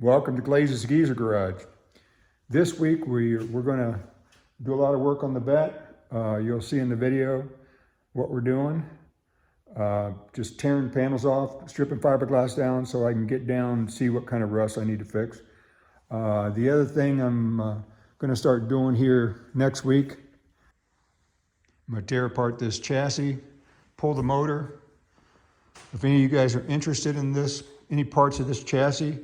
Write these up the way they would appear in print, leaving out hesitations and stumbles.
Welcome to Glazes Geezer Garage. This week we're going to do a lot of work on the Vette. You'll see in the video what we're doing. Just tearing panels off, stripping fiberglass down so I can get down and see what kind of rust I need to fix. The other thing I'm going to start doing here next week, I'm going to tear apart this chassis, pull the motor. If any of you guys are interested in this, any parts of this chassis,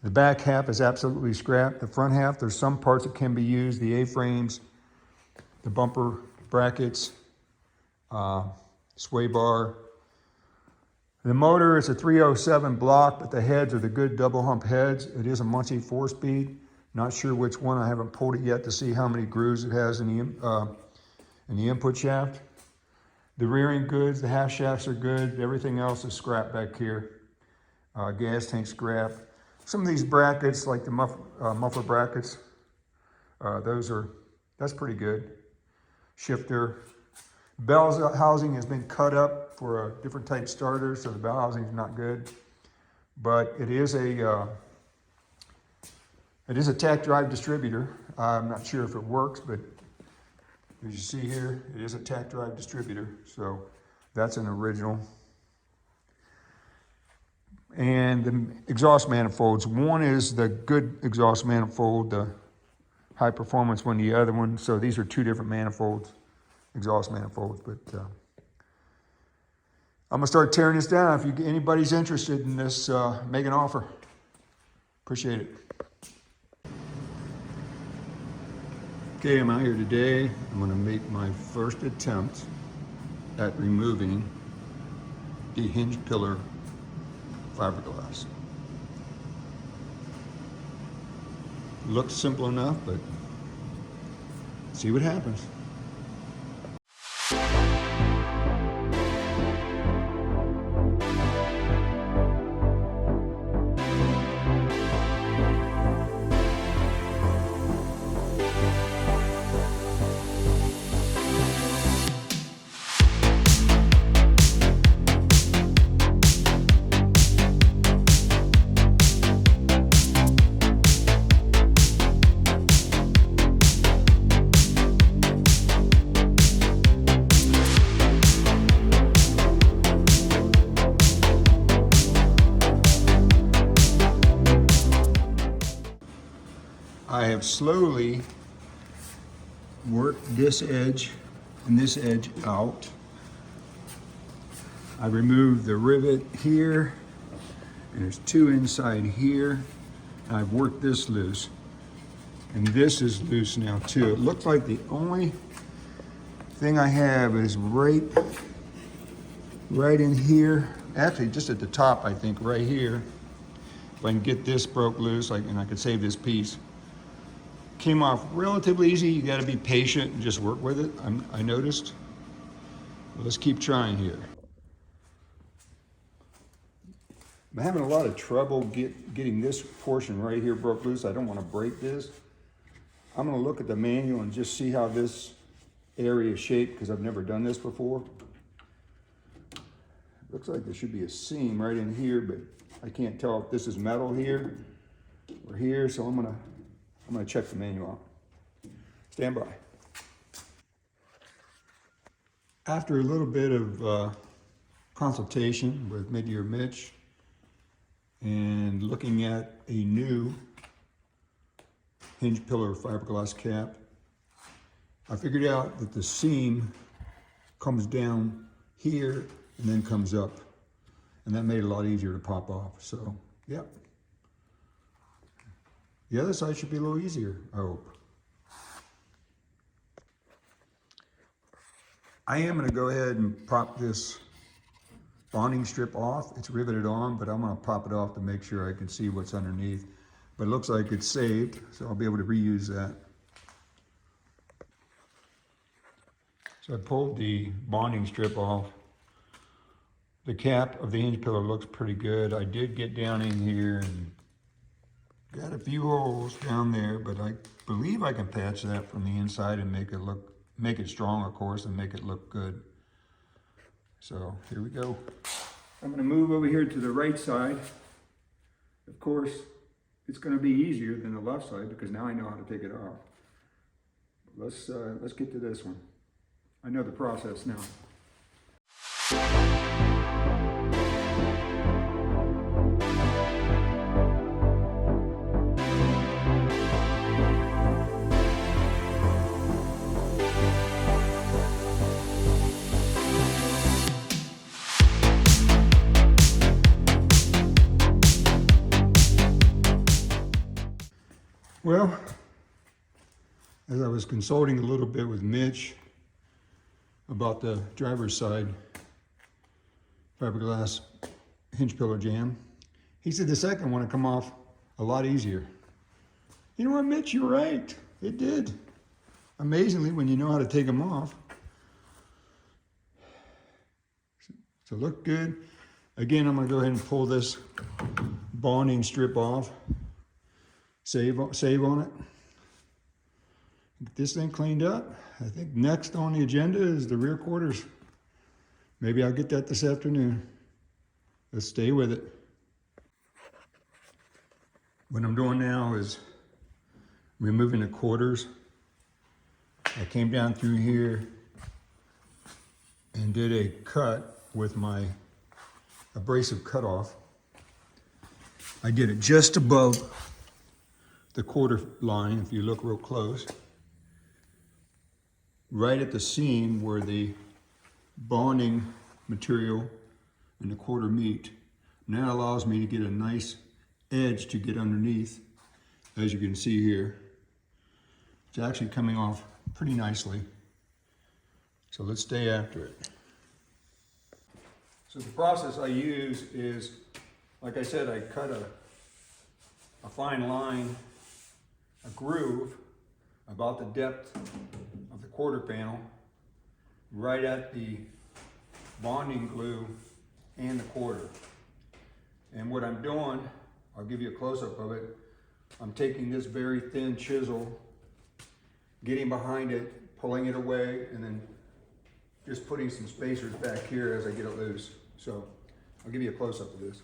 the back half is absolutely scrapped. The front half, there's some parts that can be used, the A-frames, the bumper brackets, sway bar. The motor is a 307 block, but the heads are the good double hump heads. It is a Muncie 4-speed. Not sure which one. I haven't pulled it yet to see how many grooves it has in the input shaft. The rearing goods, the half shafts are good. Everything else is scrap back here. Gas tank scrap. Some of these brackets, like the muffler brackets, that's pretty good. Shifter. Bell housing has been cut up for a different type starter, so the bell housing is not good. But it is a tack drive distributor. I'm not sure if it works, but as you see here, it is a tack drive distributor, so that's an original. And the exhaust manifolds, one is the good exhaust manifold, the high performance one, the other one. So these are two different manifolds, exhaust manifolds. But I'm gonna start tearing this down. If anybody's interested in this, make an offer. Appreciate it. Okay, I'm out here today. I'm gonna make my first attempt at removing the hinge pillar fiberglass. Looks simple enough, but see what happens. I have slowly worked this edge and this edge out. I removed the rivet here, and there's two inside here. And I've worked this loose, and this is loose now too. It looks like the only thing I have is right in here. Actually, just at the top, I think, right here. If I can get this broke loose, and I could save this piece. Came off relatively easy. You got to be patient and just work with it. I noticed. Well, let's keep trying here. I'm having a lot of trouble getting this portion right here broke loose. I don't want to break this. I'm going to look at the manual and just see how this area is shaped, because I've never done this before. Looks like there should be a seam right in here, but I can't tell if this is metal here or here, so I'm gonna check the manual out. Stand by. After a little bit of consultation with mid-year Mitch and looking at a new hinge pillar fiberglass cap, I figured out that the seam comes down here and then comes up, and that made it a lot easier to pop off. So, yeah. The other side should be a little easier, I hope. I am going to go ahead and pop this bonding strip off. It's riveted on, but I'm going to pop it off to make sure I can see what's underneath. But it looks like it's saved, so I'll be able to reuse that. So I pulled the bonding strip off. The cap of the hinge pillar looks pretty good. I did get down in here and got a few holes down there, but I believe I can patch that from the inside and make it strong, of course, and make it look good. So here we go. I'm going to move over here to the right side. Of course, it's going to be easier than the left side because now I know how to take it off. Let's get to this one. I know the process now. Well, as I was consulting a little bit with Mitch about the driver's side fiberglass hinge pillar jamb, he said the second one would come off a lot easier. You know what, Mitch, you're right. It did. Amazingly, when you know how to take them off. So look good. Again, I'm gonna go ahead and pull this bonding strip off. Save on it. Get this thing cleaned up. I think next on the agenda is the rear quarters. Maybe I'll get that this afternoon. Let's stay with it. What I'm doing now is removing the quarters. I came down through here and did a cut with my abrasive cutoff. I did it just above the quarter line, if you look real close, right at the seam where the bonding material and the quarter meet. And that allows me to get a nice edge to get underneath, as you can see here. It's actually coming off pretty nicely. So let's stay after it. So the process I use is, like I said, I cut a fine line, a groove about the depth of the quarter panel, right at the bonding glue and the quarter. And what I'm doing, I'll give you a close-up of it, I'm taking this very thin chisel, getting behind it, pulling it away, and then just putting some spacers back here as I get it loose. So I'll give you a close-up of this.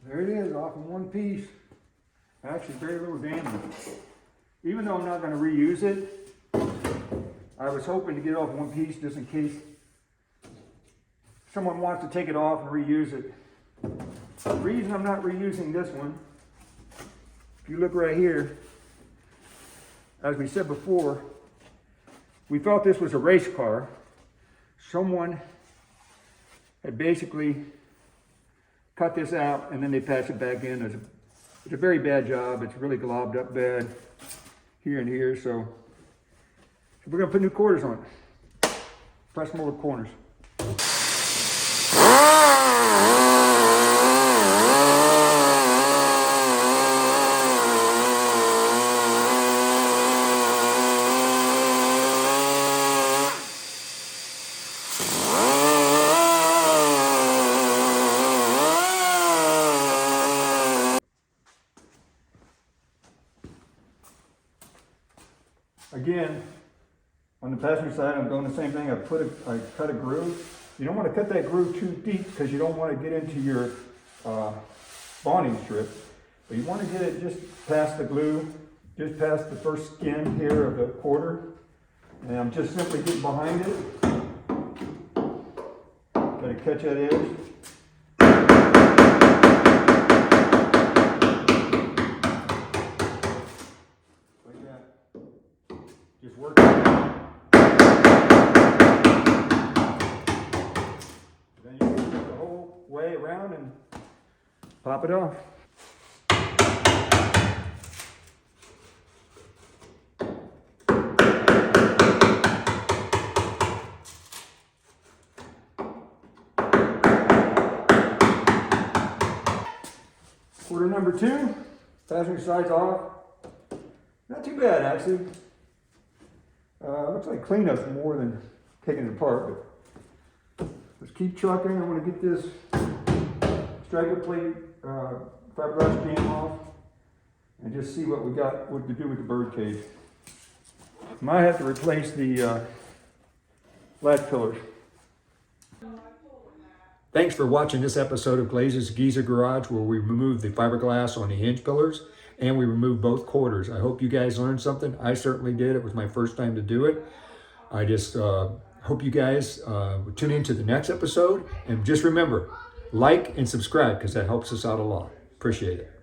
There it is, off in one piece. Actually, very little damage. Even though I'm not going to reuse it, I was hoping to get it off in one piece just in case someone wants to take it off and reuse it. The reason I'm not reusing this one, if you look right here, as we said before, we thought this was a race car. Someone had basically cut this out and then they patched it back in. It's a very bad job. It's really globbed up bad here and here. So we're gonna put new quarters on it. Press them over corners. Again, on the passenger side, I'm doing the same thing. I cut a groove. You don't want to cut that groove too deep because you don't want to get into your bonding strip. But you want to get it just past the glue, just past the first skin here of the quarter. And I'm just simply getting behind it. Got to catch that edge. Just work it. Then you can go the whole way around and pop it off. Quarter number 2, passenger side's off. Not too bad actually. Looks like cleanup's more than taking it apart, but let's keep trucking. I want to get this striker plate fiberglass jam off and just see what we got, what to do with the bird cage. Might have to replace the latch pillars. Thanks for watching this episode of Glaze's Geezer Garage, where we removed the fiberglass on the hinge pillars and we removed both quarters. I hope you guys learned something. I certainly did. It was my first time to do it. I just hope you guys tune into the next episode. And just remember, like and subscribe because that helps us out a lot. Appreciate it.